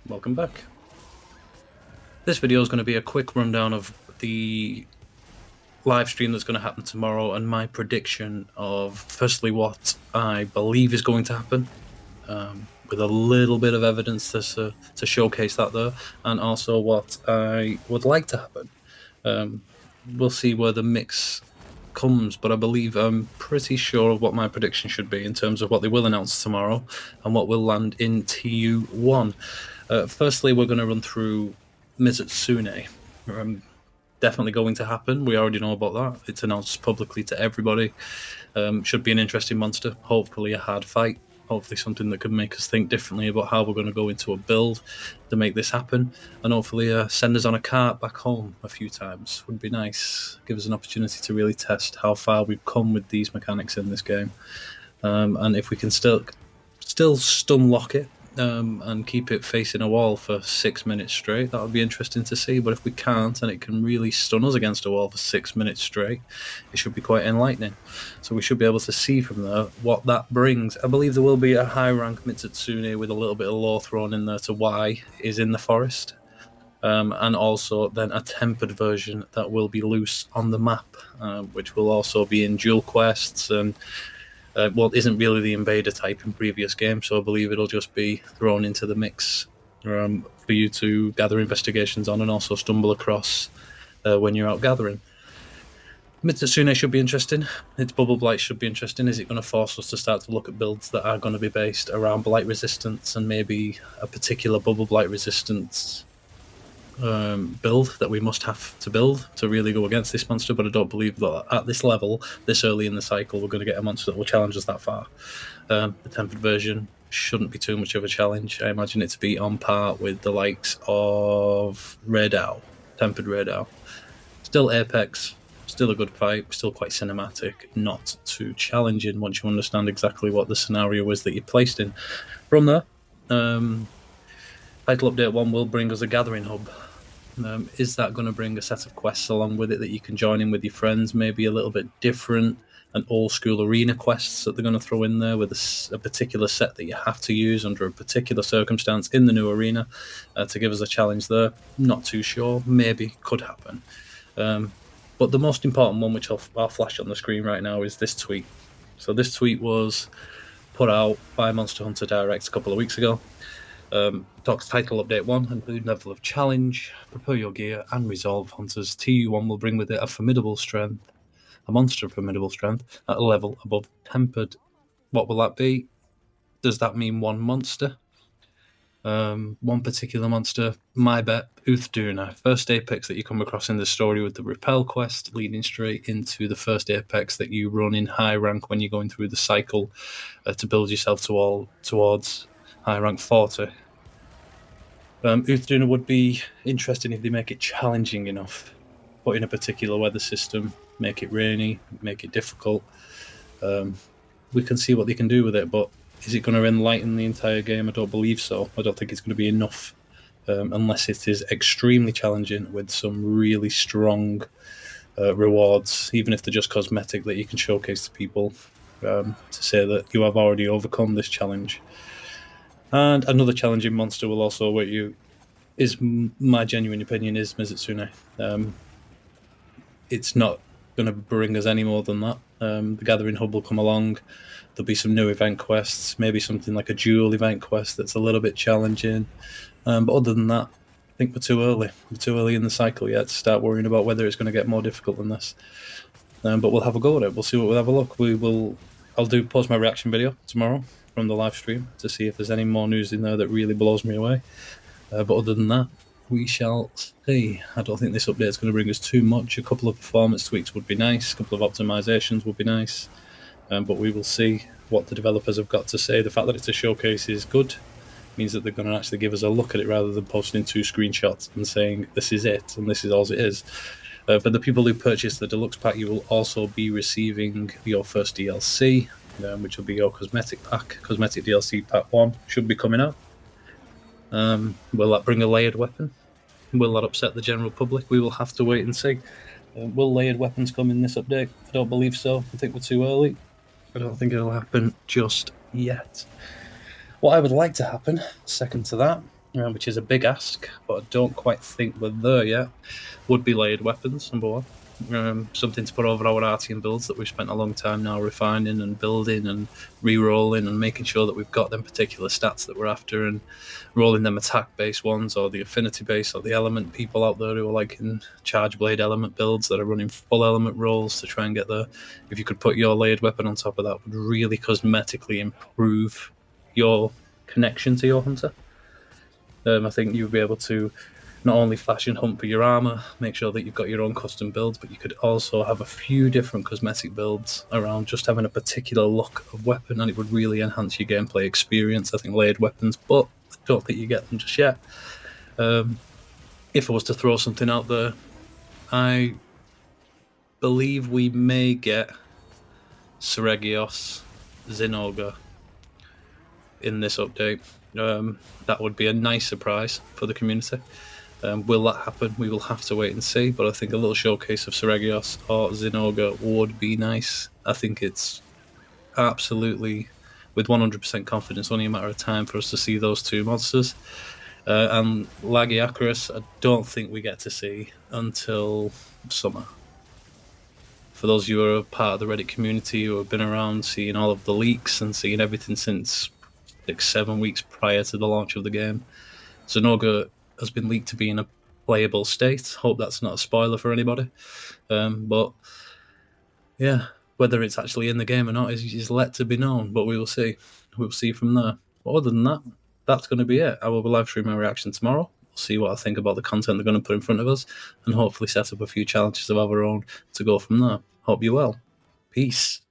Welcome back. This video is going to be a quick rundown of the live stream that's going to happen tomorrow and my prediction of firstly what I believe is going to happen, with a little bit of evidence to showcase that there, and also what I would like to happen. We'll see where the mix comes, but I believe I'm pretty sure of what my prediction should be in terms of what they will announce tomorrow and what will land in TU1. Firstly, we're going to run through Mizutsune. Definitely going to happen. We already know about that. It's announced publicly to everybody. Should be an interesting monster. Hopefully a hard fight. Hopefully something that could make us think differently about how we're going to go into a build to make this happen. And hopefully send us on a cart back home a few times. Would be nice. Give us an opportunity to really test how far we've come with these mechanics in this game. And if we can still stun lock it, and keep it facing a wall for 6 minutes straight, that would be interesting to see. But if we can't, and it can really stun us against a wall for 6 minutes straight, it should be quite enlightening. So we should be able to see from there what that brings. I believe there will be a high rank Mizutsune with a little bit of lore thrown in there to why is in the forest, and also then a tempered version that will be loose on the map, which will also be in dual quests and isn't really the invader type in previous games, so I believe it'll just be thrown into the mix for you to gather investigations on and also stumble across when you're out gathering. Mizutsune should be interesting. Its bubble blight should be interesting. Is it going to force us to start to look at builds that are going to be based around blight resistance and maybe a particular bubble blight resistance build that we must have to build to really go against this monster? But I don't believe that at this level, this early in the cycle, we're going to get a monster that will challenge us that far. The tempered version shouldn't be too much of a challenge. I imagine it to be on par with the likes of Raidao, tempered Raidao. Still Apex, still a good fight, still quite cinematic, not too challenging once you understand exactly what the scenario is that you're placed in. From there, Title Update 1 will bring us a gathering hub. Is that going to bring a set of quests along with it that you can join in with your friends? Maybe a little bit different, an old school arena quests that they're going to throw in there with a particular set that you have to use under a particular circumstance in the new arena to give us a challenge there. Not too sure. Maybe could happen. But the most important one, which I'll flash on the screen right now, is this tweet. So this tweet was put out by Monster Hunter Direct a couple of weeks ago. Talks Title Update 1, include level of challenge, prepare your gear, and resolve hunters. TU1 will bring with it a formidable strength, a monster of formidable strength, at a level above tempered. What will that be? Does that mean one monster? One particular monster? My bet, duna. First Apex that you come across in the story with the Repel quest, leading straight into the first Apex that you run in high rank when you're going through the cycle to build yourself towards high rank 40. Duna would be interesting if they make it challenging enough. Put in a particular weather system, make it rainy, make it difficult. We can see what they can do with it, but is it going to enlighten the entire game? I don't believe so. I don't think it's going to be enough, unless it is extremely challenging with some really strong rewards, even if they're just cosmetic, that you can showcase to people to say that you have already overcome this challenge. And another challenging monster will also await you, is my genuine opinion, is Mizutsune. It's not going to bring us any more than that. The Gathering Hub will come along. There'll be some new event quests, maybe something like a dual event quest that's a little bit challenging. But other than that, I think we're too early. We're too early in the cycle yet to start worrying about whether it's going to get more difficult than this. But we'll have a go at it. We'll see what we'll have a look. I'll post my reaction video tomorrow from the live stream to see if there's any more news in there that really blows me away. But other than that, we shall see. I don't think this update is going to bring us too much. A couple of performance tweaks would be nice. A couple of optimizations would be nice. But we will see what the developers have got to say. The fact that it's a showcase is good. Means that they're going to actually give us a look at it rather than posting 2 screenshots and saying this is it and this is all it is. For the people who purchase the deluxe pack, you will also be receiving your first DLC, which will be your cosmetic pack. Cosmetic DLC pack 1 should be coming out. Will that bring a layered weapon? Will that upset the general public? We will have to wait and see. Will layered weapons come in this update? I don't believe so. I think we're too early. I don't think it'll happen just yet. What I would like to happen, second to that, which is a big ask, but I don't quite think we're there yet, would be layered weapons, number one. Something to put over our artian builds that we've spent a long time now refining and building and re-rolling and making sure that we've got them particular stats that we're after and rolling them attack-based ones or the affinity-based or the element people out there who are like in charge blade element builds that are running full element rolls to try and get there. If you could put your layered weapon on top of that, would really cosmetically improve your connection to your hunter. I think you'd be able to not only flash and hunt for your armor, make sure that you've got your own custom builds, but you could also have a few different cosmetic builds around just having a particular look of weapon, and it would really enhance your gameplay experience. I think layered weapons, but I don't think you get them just yet. If I was to throw something out there, I believe we may get Seregios Zinogre in this update. That would be a nice surprise for the community. Will that happen? We will have to wait and see, but I think a little showcase of Seregios or Zinogre would be nice. I think it's absolutely, with 100% confidence, only a matter of time for us to see those two monsters. And Lagiacrus, I don't think we get to see until summer. For those of you who are part of the Reddit community who have been around seeing all of the leaks and seeing everything since 6-7 weeks prior to the launch of the game, Zinogre has been leaked to be in a playable state. Hope that's not a spoiler for anybody. But yeah, whether it's actually in the game or not is let to be known, but we will see. We'll see from there. But other than that, that's going to be it. I will be live streaming my reaction tomorrow. We'll see what I think about the content they're going to put in front of us and hopefully set up a few challenges of our own to go from there. Hope you're well. Peace.